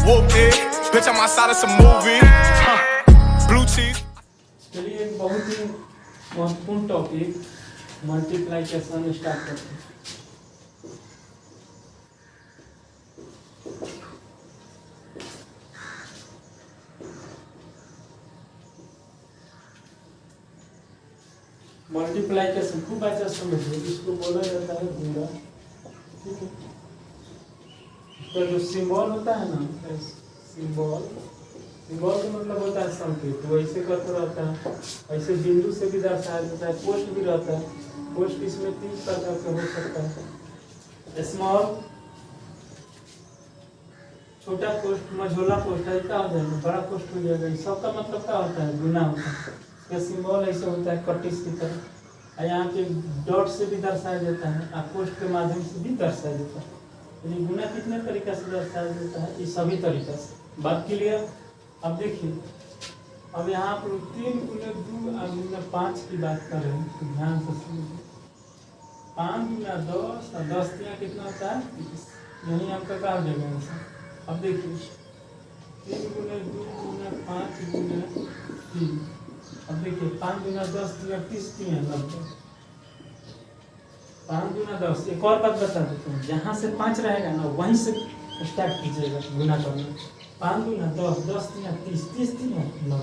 whooped it. Bitch, I'm outside of some movie. Blue cheese. चलिए एक बहुत ही महत्वपूर्ण टॉपिक मल्टीप्लिकेशन स्टार्ट करते हैं। मल्टीप्लिकेशन खूब अच्छा समझिए, इसको बोला जाता है गुणा। ठीक है, तो जो सिंबल होता है ना, सिंबल का मतलब होता है संकेत। तो ऐसे करते रहता है, ऐसे बिंदु से भी दर्शाया जाता है, पोस्ट भी रहता है। पोस्ट इसमें 3 प्रकार का हो सकता है, स्मॉल छोटा पोस्ट, मझोला पोस्ट है, क्या हो जाएगा बड़ा पोस्ट हो जाएगा। सबका मतलब क्या होता है, गुना होता है। इसका सिंबल ऐसे होता है कटिस की तरह, यहाँ पे डॉट से भी दर्शाया जाता है और पोस्ट के माध्यम से भी दर्शाया जाता है। यानी गुना कितने तरीका से दर्शाया जाता है, ये सभी तरीका से। बात क्लियर। अब देखिए, अब यहाँ पर 3 गुना 2 और 5 की बात कर रहे हैं, तो ध्यान से सुनिए। 5 गुना 10 और 10 कितना होता है 30। यही आपका क्या हो जाएगा आंसर। अब देखिए 3 गुना 2 गुना 5 गुना 3। अब देखिए 5 गुना 10 30 90। 5 गुना 10। एक और बात बता देते हैं, जहाँ से 5 रहेगा ना वहीं से स्टार्ट कीजिएगा गुना करना। 5 गुना 10 10 30 30 90।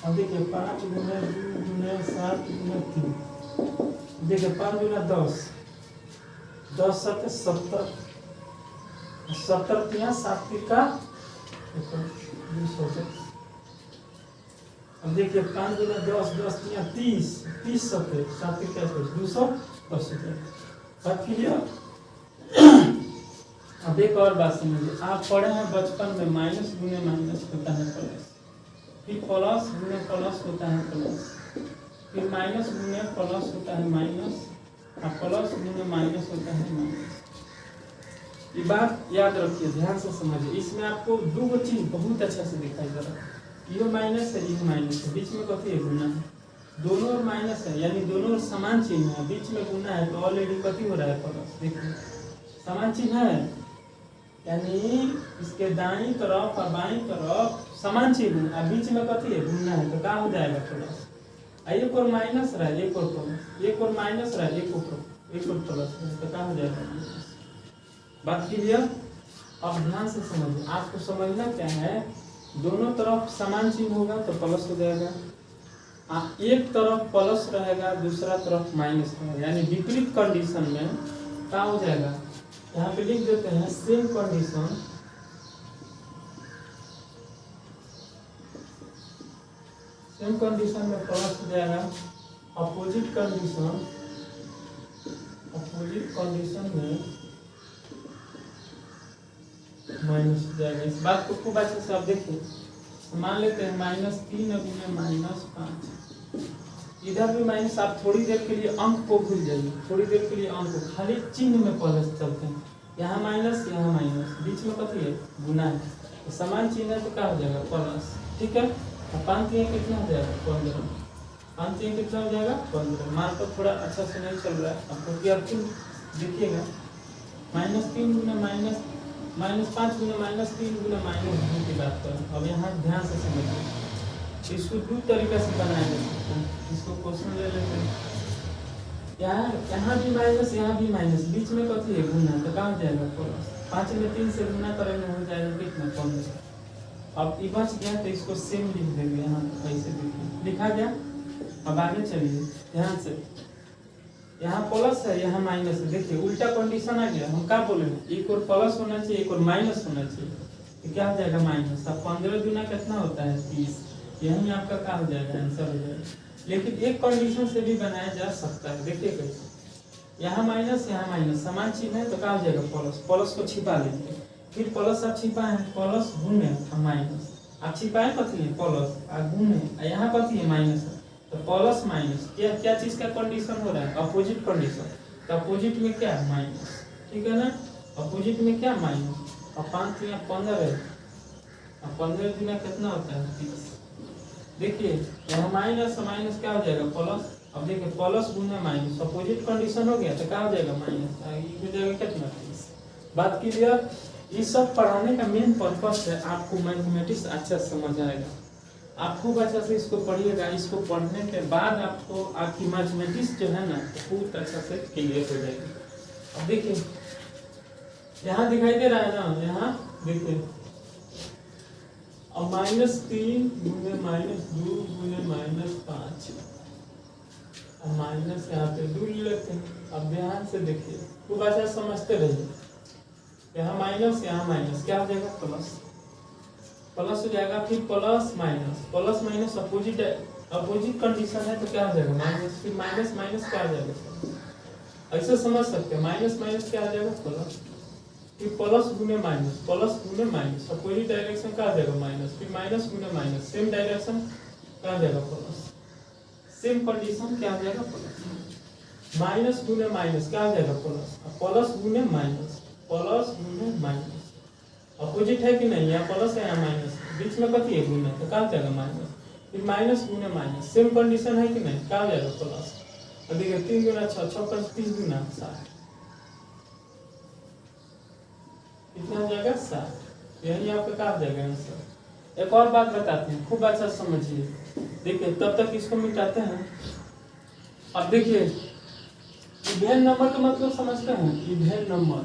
अब देखिए 5 गुना 2 गुना 7 गुना 3। देखिए 5 गुना 10 10 7 70 70 7 का 200। अब देखिए 5 गुना 10 10 30 30 70 7 का 280। बात क्लियर। अब एक और बात समझिए, आप पढ़े हैं बचपन में माइनस गुने माइनस होता है प्लस, फिर प्लस गुने प्लस होता है प्लस, फिर माइनस गुने प्लस होता है माइनस, और प्लस गुने माइनस होता है माइनस। ये बात याद रखिए, ध्यान से समझिए। इसमें आपको 2 चीज बहुत अच्छा से दिखाई दे रहा है, ये माइनस है ये माइनस है, बीच में कथी है गुना है। दोनों और माइनस है यानी दोनों समान चिन्ह है, बीच में गुना है तो ऑलरेडी कथी हो रहा है प्लस। देखिए समान चिन्ह है यानी इसके दाईं तरफ और बाईं तरफ समान चिन्ह है, बीच में कथी है गुना है, तो क्या हो जाएगा प्लस। एक और माइनस रहा है एक और प्लस, एक और माइनस रहा है एक और प्लस, तो क्या हो जाएगा माइनस। बात क्लियर। अब ध्यान से समझिए, आपको समझना क्या है, दोनों तरफ समान चिन्ह होगा तो प्लस हो जाएगा, एक तरफ प्लस रहेगा दूसरा तरफ माइनस रहेगा, यानी विपरीत कंडीशन में क्या हो जाएगा। यहाँ पे लिख देते हैं सेम कंडीशन, सेम कंडीशन में प्लस हो जाएगा, अपोजिट कंडीशन में माइनस हो जाएगा। इस बात को खूब अच्छे से आप देखिए, मान लेते हैं -3 गुना -5, इधर भी माइनस। आप थोड़ी देर के लिए अंक को भूल जाइए, थोड़ी देर के लिए अंक को, खाली चिन्ह में प्लस चलते हैं। यहाँ माइनस यहाँ माइनस, बीच में कथी है गुना है, तो समान चिन्ह है तो क्या हो जाएगा प्लस। ठीक है, 5 कितना हो जाएगा 15, 5 कितना हो जाएगा 15। मान तो थोड़ा अच्छा से नहीं चल रहा है आपको, केयरफुल देखिएगा। -3 गुना -5 गुना -3 गुना -2 की बात करें। अब यहाँ ध्यान से समझिए, इसको 2 तरीका से बनाया जा सकता है। इसको क्वेश्चन ले लेते हैं, यहाँ भी माइनस यहाँ भी माइनस, बीच में कथी है गुना, तो क्या हो जाएगा प्लस। 5 में 3 से गुना करेंगे हो जाएगा कितना 15। अब ये बच गया तो इसको सेम लिख देंगे, यहाँ ऐसे देखिए लिखा गया। अब आगे चलिए ध्यान से, यहाँ प्लस है यहाँ माइनस है, देखिए उल्टा कंडीशन आ गया। हम क्या बोले, एक और प्लस होना चाहिए एक और माइनस होना चाहिए, तो क्या हो जाएगा माइनस। अब 15 गुना कितना होता है 30, यही आपका क्या हो जाएगा आंसर हो जाएगा। लेकिन एक कंडीशन से भी बनाया जा सकता है, देखिए कैसे। यहाँ माइनस यहाँ माइनस, समान चिन्ह है तो क्या हो जाएगा प्लस, प्लस को छिपा लेंगे, फिर प्लस आप छिपाए प्लस गुने माइनस, आप छिपाए कथी है प्लस और गुने, यहाँ कथी है माइनस है, तो प्लस माइनस क्या क्या चीज का कंडीशन हो रहा है, अपोजिट कंडीशन। तो अपोजिट में क्या है माइनस, ठीक है ना, अपोजिट में क्या माइनस। और 5 या 15 है, और 15 गुना कितना होता है 30। देखिए यहाँ माइनस माइनस क्या हो जाएगा प्लस। अब देखिए प्लस गुना माइनस, अपोजिट कंडीशन हो गया तो क्या हो जाएगा माइनस, हो जाएगा कितना 30। बात क्लियर। ये सब पढ़ाने का मेन पर्पस है आपको मैथमेटिक्स अच्छा समझ आएगा। आप खूब अच्छा से इसको पढ़िएगा। इसको पढ़ने के बाद आपको आपकी मैथमेटिक्स जो है ना बहुत अच्छा से क्लियर हो जाएगी। अब देखिए यहाँ दिखाई दे रहा है ना, यहाँ देखिए अब -3 गुने -2 गुने -5 और माइनस यहाँ पे 2 लेते हैं। अब ध्यान से देखिए खूब अच्छा समझते रहिए। यहाँ माइनस यहाँ माइनस क्या हो जाएगा प्लस, प्लस हो जाएगा, फिर प्लस माइनस अपोजिट कंडीशन है तो क्या हो जाएगा माइनस, फिर माइनस माइनस क्या हो जाएगा, ऐसे समझ सकते हैं माइनस माइनस क्या हो जाएगा प्लस, फिर प्लस गुने माइनस अपोजिट डायरेक्शन क्या हो जाएगा माइनस, फिर माइनस गुने माइनस सेम डायरेक्शन क्या हो जाएगा प्लस, सेम कंडीशन क्या हो जाएगा प्लस, माइनस गुने माइनस क्या हो जाएगा प्लस, प्लस गुने माइनस अपोजिट है कि नहीं, यहाँ प्लस है यहाँ माइनस, बीच में कथी है गुना तो क्या हो जाएगा माइनस, फिर माइनस गुने माइनस सेम कंडीशन है कि नहीं, क्या हो जाएगा प्लस। अब देखिए 3 गुना 6 6 पर 30 गुना 60 कितना हो जाएगा 60। यही आपका क्या हो जाएगा आंसर। एक और बात बताते हैं खूब अच्छा समझिए। देखिए तब तक इसको मिटाते हैं। अब देखिए इवेन नंबर का मतलब समझते हैं, इवेन नंबर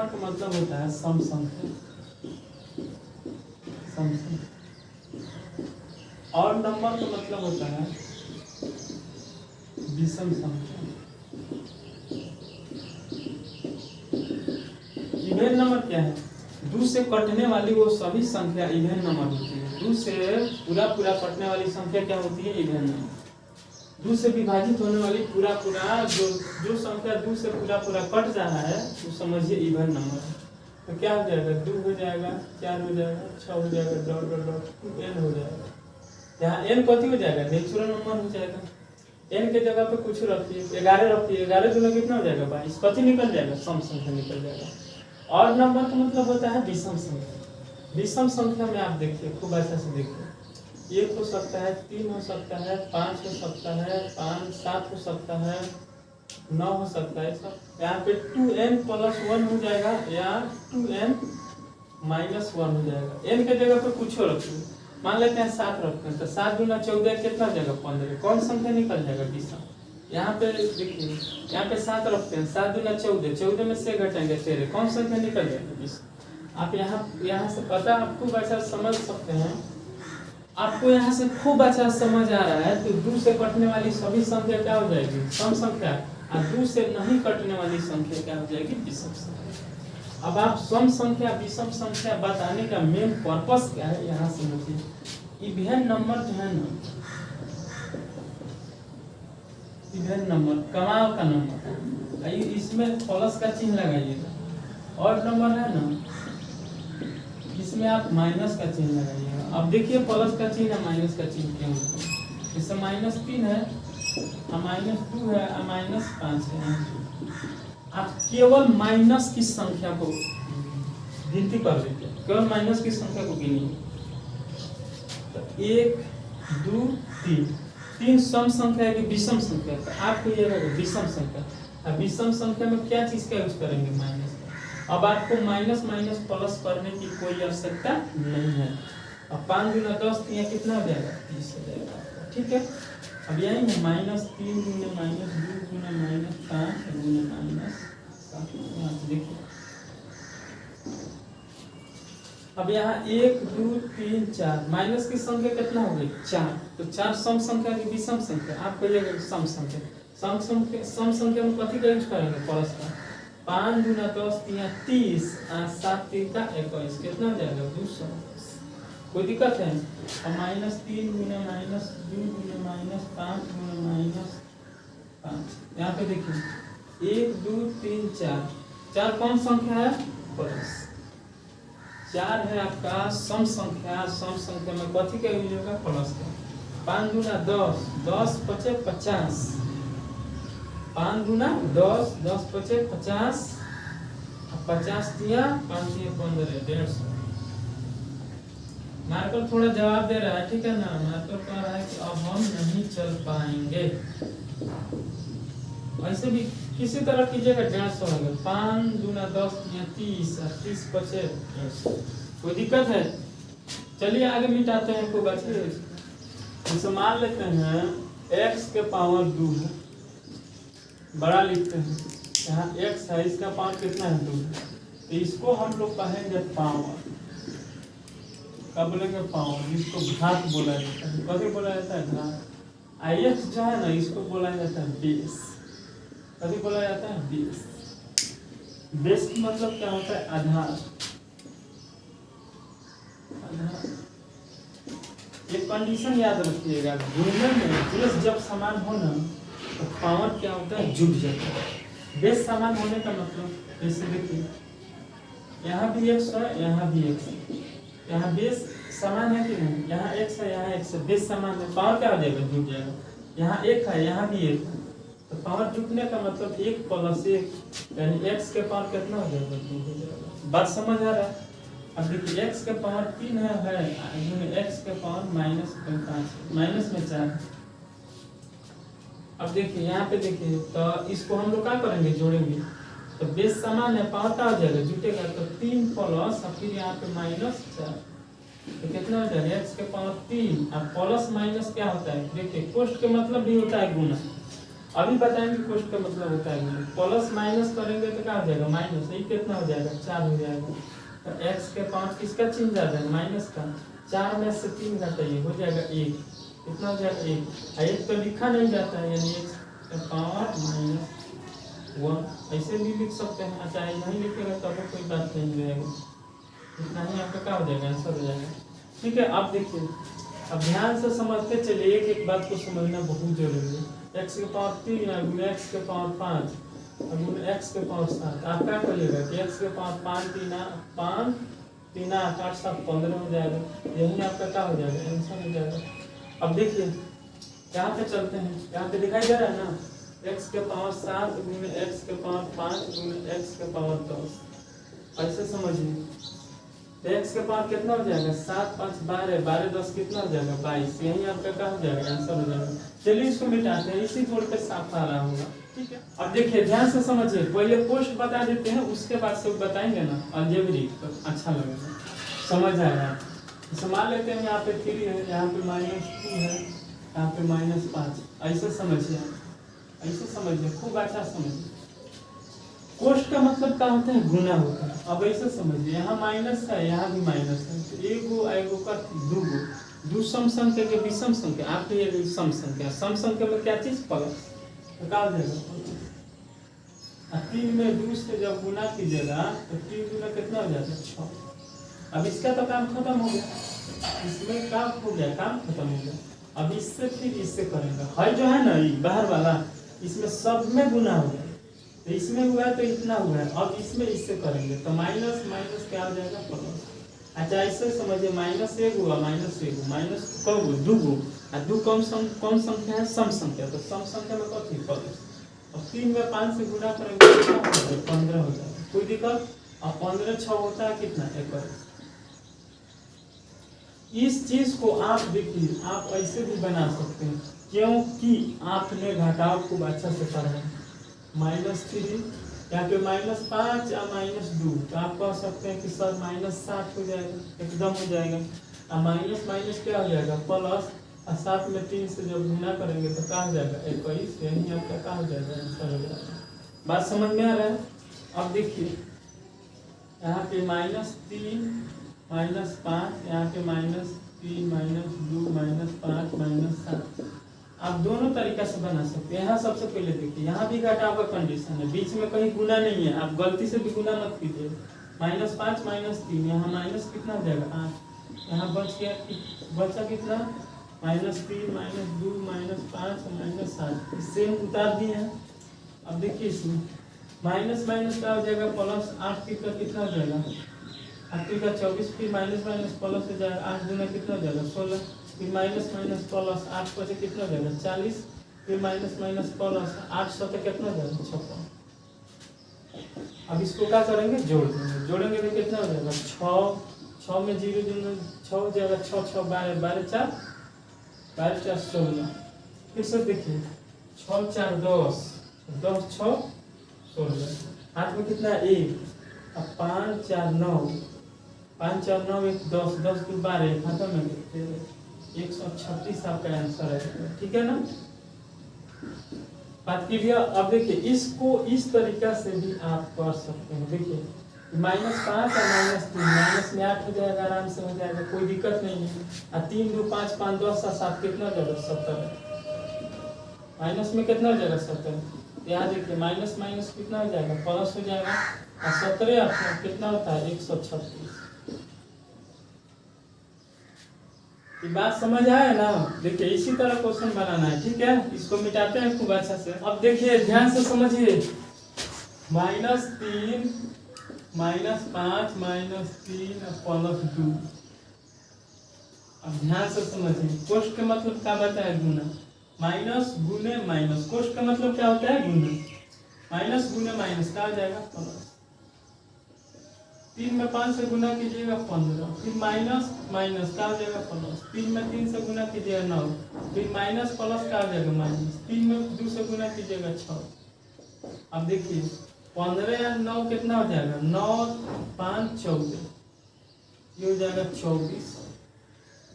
का मतलब होता है सम संख्या, और नंबर का मतलब होता है विषम संख्या। इवेन नंबर क्या है, 2 से कटने वाली वो सभी संख्या इवेन नंबर होती है। 2 से पूरा कटने वाली संख्या क्या होती है इवेन नंबर। 2 से विभाजित होने वाली पूरा जो संख्या 2 से पूरा कट जा रहा है वो समझिए इवन नंबर है। तो क्या हो जाएगा 2 हो जाएगा, 4 हो जाएगा, 6 हो जाएगा, डॉट n हो जाएगा। यहाँ n कथी हो जाएगा नेचुरल नंबर हो जाएगा। n के जगह पे कुछ रखिए 11 रखिए, 11 गुना कितना हो जाएगा 22, कथी निकल जाएगा सम संख्या निकल जाएगा। और नंबर का मतलब होता है विषम संख्या। विषम संख्या में आप देखिए खूब अच्छा से देखिए, 1 हो सकता है, 3 हो सकता है, 5 हो सकता है, 7 हो सकता है, 9 हो सकता है सब। यहाँ पे 2n + 1 हो जाएगा या 2n - 1 हो जाएगा। n के जगह पे कुछ रखिए, मान लेते हैं 7 रखते हैं तो 7 गुना 14 कितना हो जाएगा 15। कौन संख्या निकल जाएगा विषम। यहाँ पे देखिए यहाँ पे 7 रखते हैं, 7 गुना 14, 14 में से घटाएंगे 13, कौन संख्या निकल जाएगा विषम। आप यहाँ से पता आपको अच्छा समझ सकते हैं। आपको यहाँ से खूब अच्छा समझ आ रहा है तो 2 से कटने वाली सभी संख्या क्या हो जाएगी सम संख्या, और 2 से नहीं कटने वाली संख्या क्या हो जाएगी विषम संख्या। अब आप सम संख्या विषम संख्या बताने का मेन पर्पस क्या है यहाँ समझिए। इवेन नंबर जो है ना, इवेन नंबर कमाल का नंबर, इसमें प्लस का चिन्ह लगाइएगा। और नंबर है ना इसमें आप माइनस का चिन्ह लगाइएगा। अब देखिए प्लस का चिन्ह है माइनस का चिन्ह क्या होता है। इससे -3 है, -2 है, -5 है। आप केवल माइनस की संख्या को गिनती कर लीजिए, केवल माइनस की संख्या को गिनिए। तो 1 2 3 सम संख्या है कि विषम संख्या। तो आपको ये विषम संख्या, अब विषम संख्या में क्या चीज का यूज करेंगे माइनस। अब आपको माइनस प्लस करने की कोई आवश्यकता नहीं है। अब 5 गुना 10 यहाँ कितना हो जाएगा 30 हो जाएगा। ठीक है, अब यही है -3 गुना -2 गुना -5 गुना -7। यहाँ से देखिए अब यहाँ 1 2 3 4 माइनस की संख्या कितना हो गई 4। तो 4 सम संख्या की विषम संख्या। आप कहिएगा सम संख्या, सम संख्या में कथी का यूज करेंगे प्लस का। 5 गुना 10 30 और 7 3 का 21 कितना हो जाएगा 200। कोई दिक्कत है। अब -3 गुना -2 गुना -5 गुना -5। यहाँ पे देखिए 1 2 3 4 कौन संख्या है प्लस 4 है आपका सम संख्या। सम संख्या में कथी का यूज होगा प्लस का। 5 गुना 10 10 5 50, 5 गुना 10 10 5 50, 50 दिया 5 दिया 15 150। मार्कर थोड़ा जवाब दे रहा है, ठीक है ना। मार्कर कह रहा है कि अब हम नहीं चल पाएंगे। ऐसे भी किसी तरह कीजिएगा 150 होगा 5 दूना 10 या 30 और 30 बचे कोई दिक्कत है। चलिए आगे मिटाते हैं कोई बात नहीं। जैसे मान लेते हैं x के पावर 2 है, बड़ा लिखते हैं यहाँ x है, इसका पावर कितना है 2, तो इसको हम लोग कहेंगे पावर। क्या बोलेंगे पावर, जिसको घात बोला जाता है। कभी बोला जाता है घात। x जो है ना इसको बोला जाता है बेस। कभी बोला जाता है बेस। बेस मतलब क्या होता है आधार। एक कंडीशन याद रखिएगा, गुणन में बेस जब समान हो ना तो पावर क्या होता है जुड़ जाता है। बेस समान होने का मतलब जैसे देखिए यहाँ भी x है, यहाँ भी x है, यहाँ बेस समान है कि नहीं, यहाँ x है, यहाँ x है, बेस समान है, पावर क्या हो जाएगा जुड़ जाएगा। यहाँ 1 है, यहाँ भी 1 है, तो पावर जुटने का मतलब 1 + 1 यानी x के पावर कितना हो जाएगा 2 हो जाएगा। बात समझ आ रहा है। अब देखिए x के पावर 3 है x के पावर -5 माइनस में 4 है। अब देखिए यहाँ पे देखिए तो इसको हम लोग क्या करेंगे जोड़ेंगे, तो बेस समान है, पावर क्या हो जाएगा जुटेगा, तो 3 प्लस और फिर यहाँ पे -4 तो कितना हो जाएगा x के पावर 3 और प्लस माइनस क्या होता है। देखिए कोष्ट के मतलब भी होता है गुना, अभी बताएंगे कोष्ट का मतलब होता है गुना। प्लस माइनस करेंगे तो क्या हो जाएगा माइनस, ये कितना हो जाएगा 4 हो जाएगा। तो x के पावर किसका चिन्ह जाता है माइनस का, 4 में से 3 घटाइए हो जाएगा 1, कितना हो जाएगा 1। 1 तो लिखा नहीं जाता है यानी x के पावर -1 ऐसे भी लिख सकते हैं। अच्छा नहीं लिखेगा तब तो कोई बात नहीं रहेगा, इतना ही आपका क्या हो जाएगा आंसर हो जाएगा। ठीक है अब देखिए, अब ध्यान से समझते चलिए, एक एक बात को समझना बहुत जरूरी है। x के पावर 3 गुना x के पावर 5 गुना x के पावर 7 आप क्या करिएगा कि x के पावर 5 3 8 7 15 हो जाएगा, यही आपका क्या हो जाएगा आंसर हो जाएगा। अब देखिए यहाँ पे चलते हैं, यहाँ पे दिखाई दे रहा है ना x के पावर 7 गुना x के पावर 5 गुना x के पावर 10 ऐसे समझिए। तो x के पावर कितना हो जाएगा 7 5 12 12 10 कितना हो जाएगा 22, यही आपका क्या हो जाएगा आंसर हो जाएगा। चलिए इसको मिटाते हैं, इसी बोर्ड पे साफ आ रहा होगा। ठीक है अब देखिए ध्यान से समझिए, पहले पोस्ट बता देते हैं उसके बाद सब बताएंगे ना अलजेब्रिक तो अच्छा लगेगा समझ आएगा। जैसे मान लेते हैं यहाँ पे 3 है, यहाँ पे -2 है, यहाँ पे -5 ऐसे समझिए, ऐसे समझिए खूब अच्छा समझिए। कोष्ट का मतलब क्या होता है गुना होता है। अब ऐसे समझिए यहाँ माइनस है, यहाँ भी माइनस है, तो एगो का दो सम संख्या के विषम संख्या, आपके ये सम संख्या, सम संख्या में क्या चीज प्लस तो क्या हो जाएगा 3 में 2 से जब गुना कीजिएगा तो 3 गुना कितना हो जाता है 6। अब इसका तो काम खत्म हो गया, इसमें काम हो गया, काम खत्म हो गया। अब इससे फिर इससे करेंगे, है जो है ना ये बाहर वाला इसमें सब में गुना हो गया, तो इसमें हुआ है तो इतना हुआ है, अब इसमें इससे करेंगे तो माइनस माइनस क्या हो जाएगा प्लस। अच्छा ऐसे समझिए -1 हुआ -1 माइनस कब 2 और 2 कौन संख्या है सम संख्या, तो सम संख्या में कथी प्लस। अब 3 में 5 से गुना करेंगे 15 हो जाएगा, कोई दिक्कत। अब 15 6 होता है कितना 21। इस चीज को आप देखिए आप ऐसे भी बना सकते हैं क्योंकि आपने घटाव खूब अच्छा से पढ़ा है। -3 यहाँ पे -5 या -2 तो आप कह सकते हैं कि सर -7 हो जाएगा, एकदम हो जाएगा। और माइनस माइनस क्या हो जाएगा प्लस, और 7 में 3 से जब गुना करेंगे तो क्या हो जाएगा 21, यही आपका क्या हो जाएगा आंसर हो जाएगा। बात समझ में आ रहा है। अब देखिए यहाँ पे -3 -5, यहाँ पे -3 -2 -5 -7 आप दोनों तरीका से बना सकते हैं। यहाँ सबसे पहले देखिए यहाँ भी घटाव का कंडीशन है, बीच में कहीं गुना नहीं है, आप गलती से भी गुना मत कीजिए। -5 -3 यहाँ माइनस कितना हो जाएगा 8, यहाँ बच गया बचा कितना -3 -2 -5 -7 सेम उतार दिए हैं। अब देखिए इसमें माइनस माइनस क्या हो जाएगा प्लस, 8 का कितना हो जाएगा 8 का 24, फिर माइनस माइनस प्लस हो जाएगा 8 गुना कितना हो जाएगा 16, फिर माइनस माइनस प्लस 8 बचे कितना हो जाएगा 40, फिर माइनस माइनस प्लस 8 7 कितना हो जाएगा 56। अब इसको क्या करेंगे जोड़ देंगे, जोड़ेंगे तो कितना हो जाएगा 6 में 0 दूना 6 हो जाएगा 6 6 12 12 4 14। फिर से देखिए 6 4 10 10 6 16, हाथ में कितना 1, अब 5 4 9, 5 4 9 1 10, 10 2 12, खत्म में 136 आपका आंसर है, ठीक है ना। बात कीजिए। अब देखिए इसको इस तरीका से भी आप कर सकते हैं। देखिए -5 और -3, माइनस में 8 हो जाएगा, आराम से हो जाएगा, कोई दिक्कत नहीं है। और 3 2 5 5 10 और 7 कितना हो जाएगा 70, माइनस में कितना हो जाएगा 70। यहाँ देखिए माइनस माइनस कितना हो जाएगा प्लस हो जाएगा, और 17 कितना होता है 136। ये बात समझ आया ना। देखिए इसी तरह क्वेश्चन बनाना है, ठीक है। इसको मिटाते हैं खूब अच्छा से। अब देखिए ध्यान से समझिए, -3 -5 -3 और +2। अब ध्यान से समझिए, कोष्ठ का मतलब क्या होता है गुना, माइनस गुने माइनस, कोष्ठ का मतलब क्या होता है गुना, माइनस गुने माइनस क्या हो जाएगा प्लस। 3 में 5 से गुना कीजिएगा 15, फिर माइनस माइनस क्या हो जाएगा प्लस, 3 में 3 से गुना कीजिएगा 9, फिर माइनस प्लस क्या हो जाएगा माइनस, 3 में 2 से गुना कीजिएगा 6। अब देखिए 15 या 9 कितना हो जाएगा, 9 5 14, ये हो जाएगा 24।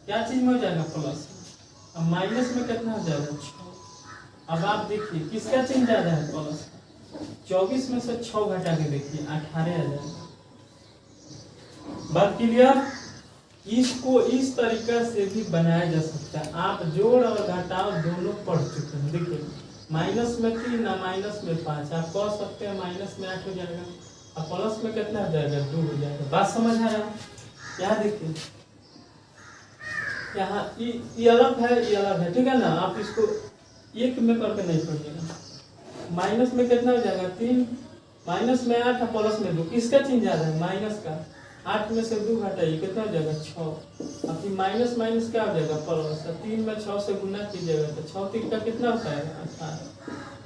क्या चीज में हो जाएगा प्लस, अब माइनस में कितना हो जाएगा 6। अब आप देखिए किसका चिन्ह ज्यादा है प्लस, 24 में से 6 घटा के देखिए 18 आ जाएगा। बात क्लियर। इसको इस तरीका से भी बनाया जा सकता है। आप जोड़ और घटाव दोनों पढ़ चुके हैं। देखिए माइनस में 3 और माइनस में 5 आप कह सकते हैं, माइनस में 8 हो जाएगा और प्लस में कितना हो जाएगा 2 हो जाएगा। बात समझ आ रहा है। यहाँ देखिए यहाँ ये अलग है, ये अलग है, ठीक है ना। आप इसको एक में करके नहीं पढ़िएगा। माइनस में कितना हो जाएगा 3, माइनस में 8 और प्लस में 2, किसका चिन्ह ज्यादा है माइनस का। 8 में से 2 घटाइए कितना हो जाएगा 6, और फिर माइनस माइनस क्या हो जाएगा प्लस, 3 में 6 से गुना कीजिएगा तो 6 3 का कितना होता है 18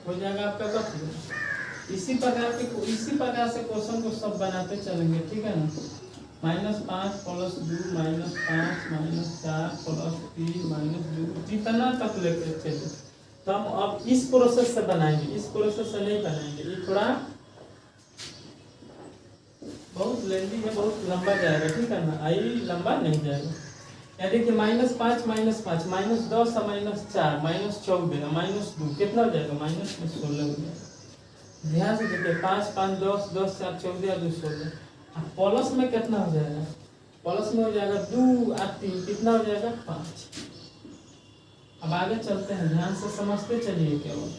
हो जाएगा आपका कथी। इसी प्रकार से क्वेश्चन को सब बनाते चलेंगे, ठीक है ना। -5 + 2 -5 -4 + 3 -2 जितना तक लेके चलिए। तो हम अब इस प्रोसेस से बनाएंगे, इस प्रोसेस से नहीं बनाएंगे, ये थोड़ा बहुत लेंदी है, बहुत लंबा जाएगा, ठीक है ना। आई लंबा नहीं जाएगा। या देखिए -5 -5 -10 और -4 -14 -2 कितना हो जाएगा -16 हो जाएगा। ध्यान से देखिए 5 5 10 10 4 14 और 2 16। प्लस में कितना हो जाएगा, प्लस में हो जाएगा 2 और 3 कितना हो जाएगा 5। अब आगे चलते हैं, ध्यान से समझते चलिए। केवल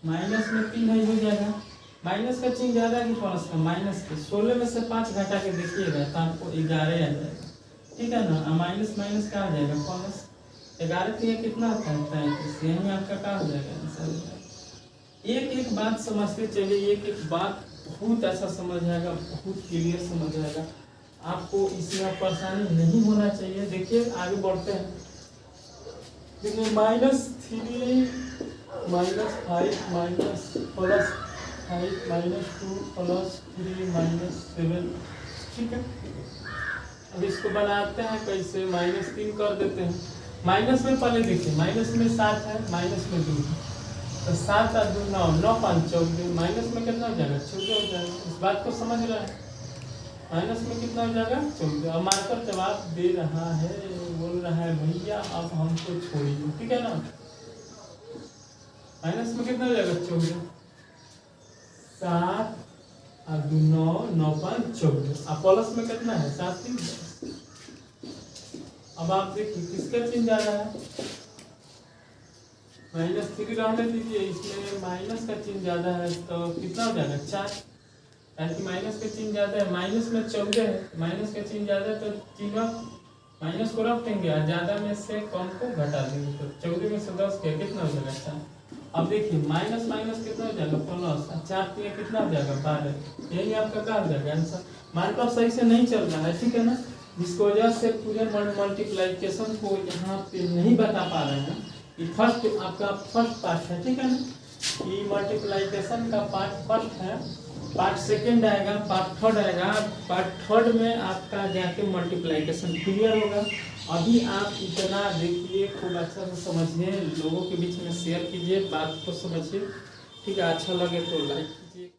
माइनस में 3 है हो जाएगा, माइनस का चिन्ह ज्यादा है कि प्लस का, माइनस के। 16 में से 5 घटा के देखिएगा तो आपको 11 आ जाएगा, ठीक है ना। माइनस माइनस क्या हो जाएगा प्लस, 11 3 कितना होता है 35। यही आपका क्या हो जाएगा आंसर। एक एक बात समझते चलिए, एक एक बात बहुत ऐसा समझ आएगा, बहुत क्लियर समझ आएगा आपको। इसमें परेशानी नहीं होना चाहिए। देखिए आगे बढ़ते हैं। देखिए -3 -5 -5 -2 +3 -7, ठीक है। अब इसको बनाते हैं कैसे, -3 कर देते हैं। माइनस में पहले देखिए, माइनस में 7 है, माइनस में 2 है, तो 7 और 2 9 9 5 14, माइनस में कितना हो जाएगा 14 हो जाएगा। इस बात को समझ रहा है। माइनस में कितना हो जाएगा 14। अब मार्कर जवाब दे रहा है, बोल रहा है भैया अब हमको छोड़िए, ठीक है ना। माइनस में कितना हो जाएगा 14, 7 और 2 9 9 5 14, और प्लस में कितना है 7 3 10। अब आप देखिए किसका चिन्ह ज्यादा है, -3 रहने दीजिए, इसमें माइनस का चिन्ह ज्यादा है तो कितना हो जाएगा 4, यानी माइनस का चिन्ह ज्यादा है। माइनस में 14 है, माइनस का चिन्ह ज्यादा है तो चिन्ह माइनस को रख देंगे और ज्यादा में से कम को घटा देंगे, तो 14 में से 10 किया कितना हो जाएगा 4। अब देखिए माइनस माइनस कितना हो जाएगा प्लस, 4 3 कितना हो जाएगा 12। यही आपका क्या हो जाएगा आंसर। मार्कअप सही से नहीं चल रहा है, ठीक है ना, जिसकी वजह से पूरे मल्टीप्लिकेशन को यहाँ पे नहीं बता पा रहे हैं। ये फर्स्ट आपका फर्स्ट पार्ट है, ठीक है ना। ये मल्टीप्लिकेशन का पार्ट फर्स्ट है, पार्ट सेकंड आएगा, पार्ट थर्ड आएगा। पार्ट थर्ड में आपका जाके मल्टीप्लिकेशन क्लियर होगा। अभी आप इतना देखिए, खूब अच्छा से समझिए, लोगों के बीच में शेयर कीजिए, बात को समझिए। ठीक है, अच्छा लगे तो लाइक कीजिए।